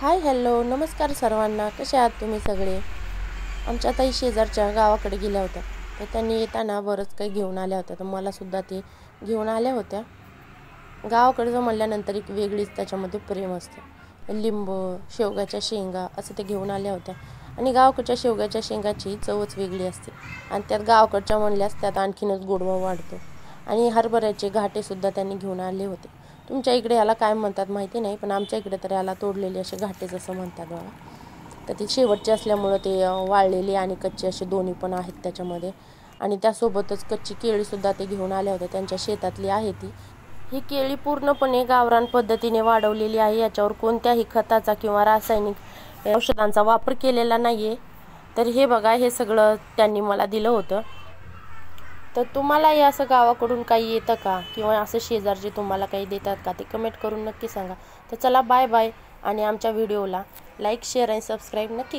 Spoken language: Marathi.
हाय हॅलो नमस्कार सर्वांना, कसे आहात तुम्ही सगळे। आमच्या ताई शेजारच्या गावाकडे गेल्या होत्या, तर त्यांनी येताना बरंच काही घेऊन आल्या होत्या, तर मला सुद्धा ते घेऊन आल्या होत्या। गावाकडचं म्हणल्यानंतर एक वेगळीच त्याच्यामध्ये प्रेम असतं। लिंबू, शेवगाच्या शेंगा असं ते घेऊन आल्या होत्या आणि गावाकडच्या शेवगाच्या शेंगाची चवच वेगळी असते आणि त्यात गावाकडच्या म्हणल्यास त्यात आणखीनच गोडवा वाढतो। आणि हरभऱ्याचे घाटे सुद्धा त्यांनी घेऊन आले होते। तुमच्या इकडे याला काय म्हणतात माहिती नाही, पण आमच्या इकडे तर याला तोडलेले असे घाटेच असं म्हणतात बघा। तर ते शेवटचे असल्यामुळं ते वाळलेले आणि कच्चे असे दोन्ही पण आहेत त्याच्यामध्ये। आणि त्यासोबतच कच्ची केळीसुद्धा ते घेऊन आल्या होत्या, त्यांच्या शेतातली आहे ती। ही केळी पूर्णपणे गावरान पद्धतीने वाढवलेली आहे, याच्यावर कोणत्याही खताचा किंवा रासायनिक औषधांचा वापर केलेला नाही आहे। तर हे बघा, हे सगळं त्यांनी मला दिलं होतं। तर तुम्हालाही असं गावाकडून काही येतं का, किंवा असं शेजारचे तुम्हाला काही देतात का, ते कमेंट करून नक्की सांगा। तर चला बाय बाय, आणि आमच्या व्हिडिओला लाईक शेअर आणि सबस्क्राईब नक्की